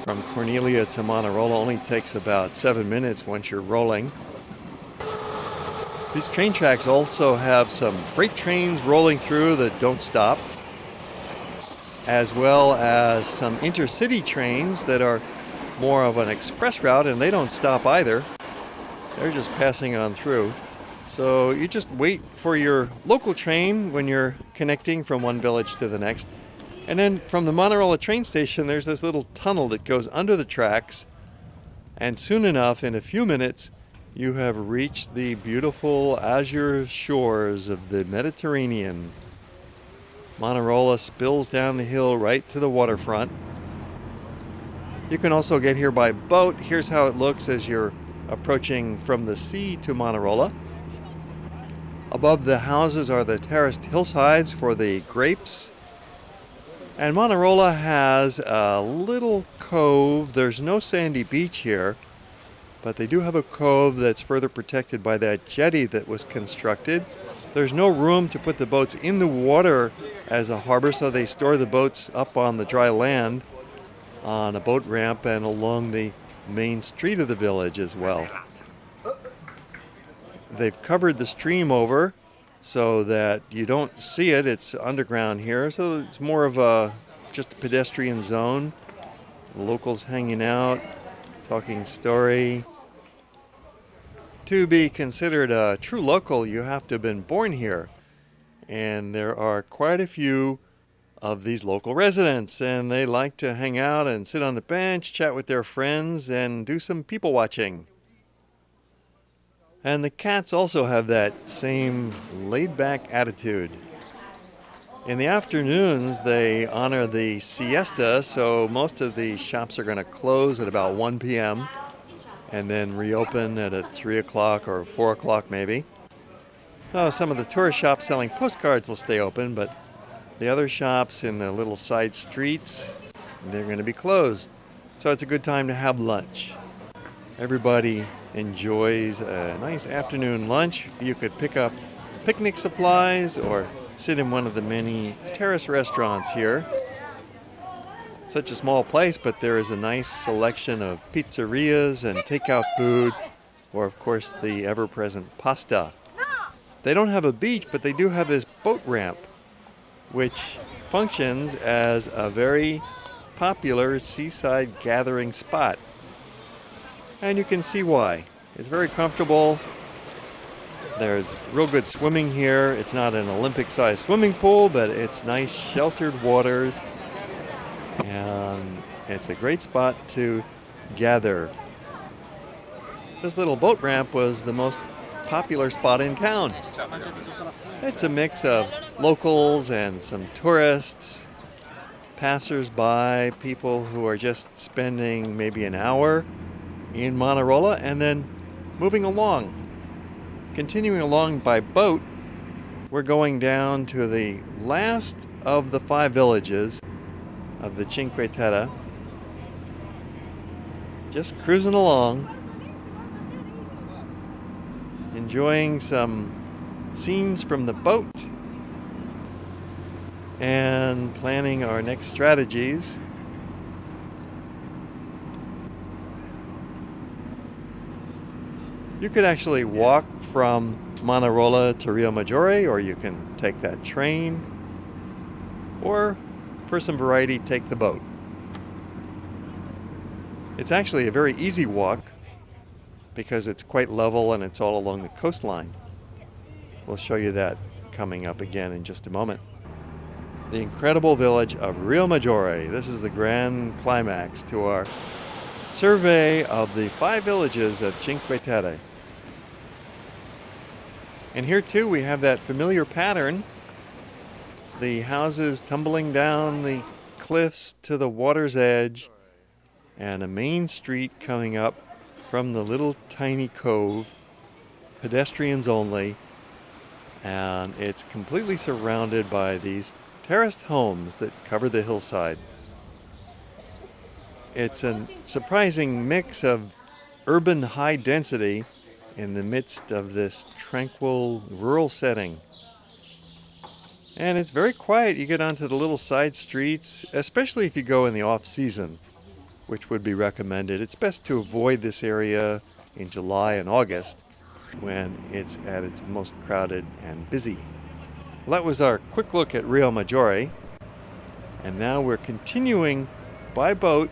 from Cornelia to Manarola only takes about 7 minutes once you're rolling. These train tracks also have some freight trains rolling through that don't stop, as well as some intercity trains that are more of an express route, and they don't stop either. They're just passing on through. So you just wait for your local train when you're connecting from one village to the next. And then from the Manarola train station, there's this little tunnel that goes under the tracks. And soon enough, in a few minutes, you have reached the beautiful azure shores of the Mediterranean. Manarola spills down the hill right to the waterfront. You can also get here by boat. Here's how it looks as you're approaching from the sea to Manarola. Above the houses are the terraced hillsides for the grapes. And Manarola has a little cove. There's no sandy beach here, but they do have a cove that's further protected by that jetty that was constructed. There's no room to put the boats in the water as a harbor, so they store the boats up on the dry land on a boat ramp and along the main street of the village as well. They've covered the stream over so that you don't see it. It's underground here, so it's more of just a pedestrian zone. The locals hanging out, talking story. To be considered a true local, you have to have been born here. And there are quite a few of these local residents, and they like to hang out and sit on the bench, chat with their friends, and do some people watching. And the cats also have that same laid-back attitude. In the afternoons, they honor the siesta, so most of the shops are going to close at about 1 p.m. and then reopen at 3 o'clock or 4 o'clock maybe. Oh, some of the tourist shops selling postcards will stay open, but the other shops in the little side streets, they're going to be closed. So it's a good time to have lunch. Everybody enjoys a nice afternoon lunch. You could pick up picnic supplies or sit in one of the many terrace restaurants here. Such a small place, but there is a nice selection of pizzerias and takeout food, or of course the ever-present pasta. They don't have a beach, but they do have this boat ramp, which functions as a very popular seaside gathering spot. And you can see why. It's very comfortable. There's real good swimming here. It's not an Olympic-sized swimming pool, but it's nice sheltered waters. And it's a great spot to gather. This little boat ramp was the most popular spot in town. It's a mix of locals and some tourists, passers-by, people who are just spending maybe an hour in Manarola and then moving along. Continuing along by boat, we're going down to the last of the 5 villages of the Cinque Terre. Just cruising along, enjoying some scenes from the boat and planning our next strategies. You could actually walk from Manarola to Riomaggiore, or you can take that train, or for some variety, take the boat. It's actually a very easy walk because it's quite level and it's all along the coastline. We'll show you that coming up again in just a moment. The incredible village of Riomaggiore. This is the grand climax to our survey of the 5 villages of Cinque Terre. And here too we have that familiar pattern. The houses tumbling down the cliffs to the water's edge, and a main street coming up from the little tiny cove, pedestrians only, and it's completely surrounded by these terraced homes that cover the hillside. It's a surprising mix of urban high density in the midst of this tranquil rural setting. And it's very quiet. You get onto the little side streets, especially if you go in the off season. which would be recommended. It's best to avoid this area in July and August when it's at its most crowded and busy. Well, that was our quick look at Riomaggiore, and now we're continuing by boat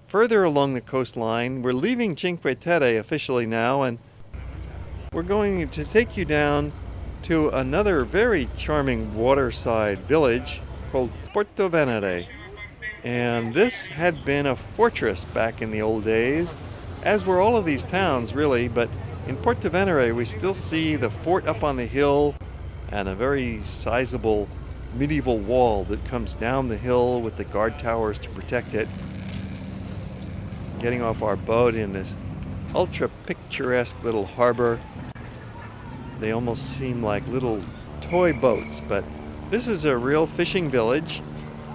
further along the coastline. We're leaving Cinque Terre officially now, and we're going to take you down to another very charming waterside village called Portovenere. And this had been a fortress back in the old days, as were all of these towns really, but in Portovenere we still see the fort up on the hill and a very sizable medieval wall that comes down the hill with the guard towers to protect it. Getting off our boat in this ultra-picturesque little harbor. They almost seem like little toy boats, but this is a real fishing village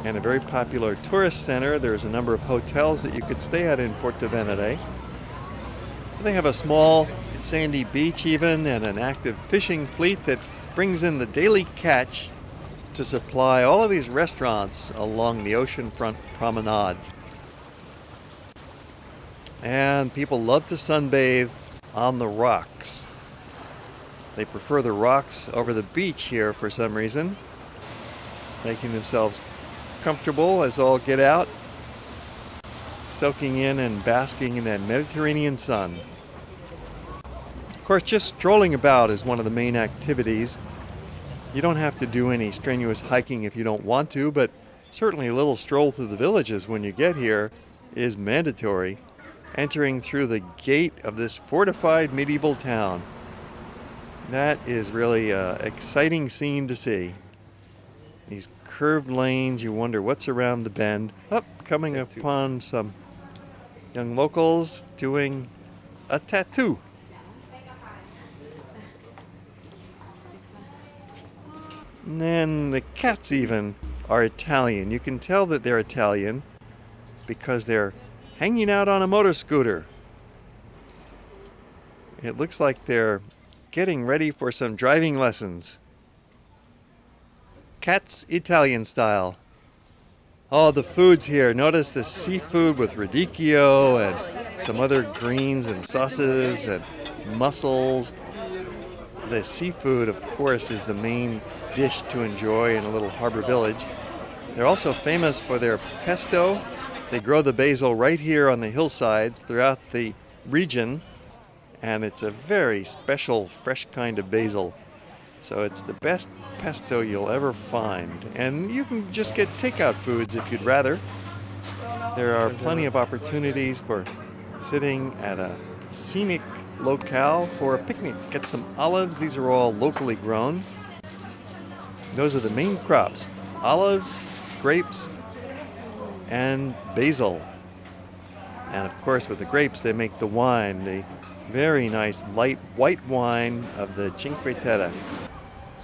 and a very popular tourist center. There's a number of hotels that you could stay at in Portovenere. They have a small sandy beach even, and an active fishing fleet that brings in the daily catch to supply all of these restaurants along the oceanfront promenade. And people love to sunbathe on the rocks. They prefer the rocks over the beach here for some reason, making themselves comfortable as all get out, soaking in and basking in that Mediterranean sun. Of course, just strolling about is one of the main activities. You don't have to do any strenuous hiking if you don't want to, but certainly a little stroll through the villages when you get here is mandatory, entering through the gate of this fortified medieval town. That is really an exciting scene to see. These curved lanes, you wonder what's around the bend. Coming upon some young locals doing a tattoo. And then the cats even are Italian. You can tell that they're Italian because they're hanging out on a motor scooter. It looks like they're getting ready for some driving lessons. Cats Italian style. Oh, the foods here. Notice the seafood with radicchio and some other greens and sauces and mussels. The seafood, of course, is the main dish to enjoy in a little harbor village. They're also famous for their pesto. They grow the basil right here on the hillsides throughout the region, and it's a very special, fresh kind of basil. So it's the best pesto you'll ever find. And you can just get takeout foods if you'd rather. There are plenty of opportunities for sitting at a scenic locale for a picnic. Get some olives. These are all locally grown. Those are the main crops: olives, grapes, and basil. And of course, with the grapes, they make the wine, the very nice light white wine of the Cinque Terre.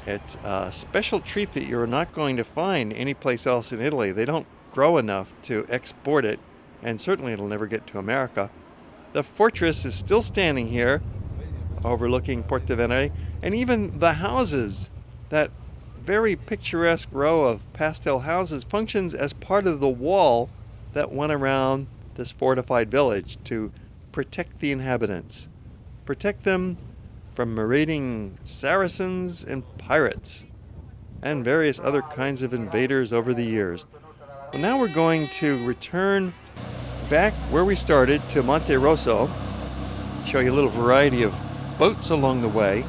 It's a special treat that you're not going to find anyplace else in Italy. They don't grow enough to export it, and certainly it'll never get to America. The fortress is still standing here, overlooking Portovenere, and even the houses, that very picturesque row of pastel houses, functions as part of the wall that went around this fortified village to protect the inhabitants, protect them from marauding Saracens and pirates and various other kinds of invaders over the years. Well, now we're going to return back where we started to Monte Rosso, show you a little variety of boats along the way,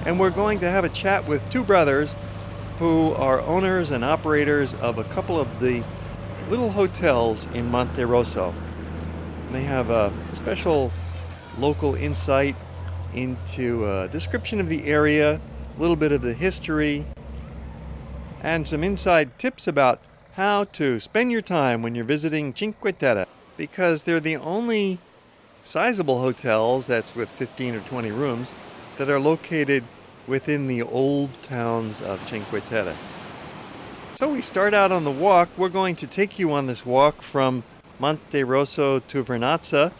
and we're going to have a chat with two brothers who are owners and operators of a couple of the little hotels in Monte Rosso. They have a special local insight into a description of the area, a little bit of the history, and some inside tips about how to spend your time when you're visiting Cinque Terre, because they're the only sizable hotels, that's with 15 or 20 rooms, that are located within the old towns of Cinque Terre. So we start out on the walk. We're going to take you on this walk from Monte Rosso to Vernazza.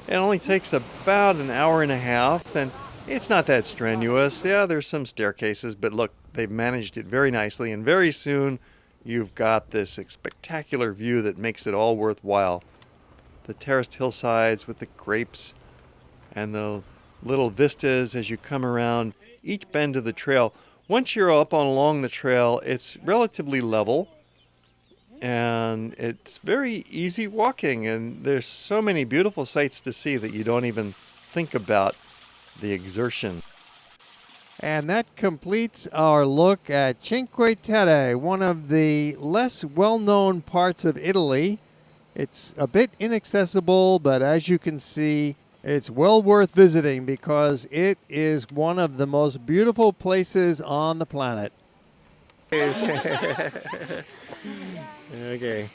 It only takes about an hour and a half, and it's not that strenuous. Yeah, there's some staircases, but look, they've managed it very nicely, and very soon you've got this spectacular view that makes it all worthwhile. the terraced hillsides with the grapes and the little vistas as you come around each bend of the trail. Once you're up on along the trail, it's relatively level and it's very easy walking, and there's so many beautiful sights to see that you don't even think about the exertion. And that completes our look at Cinque Terre, one of the less well-known parts of Italy. It's a bit inaccessible, but as you can see, it's well worth visiting because it is one of the most beautiful places on the planet. Okay.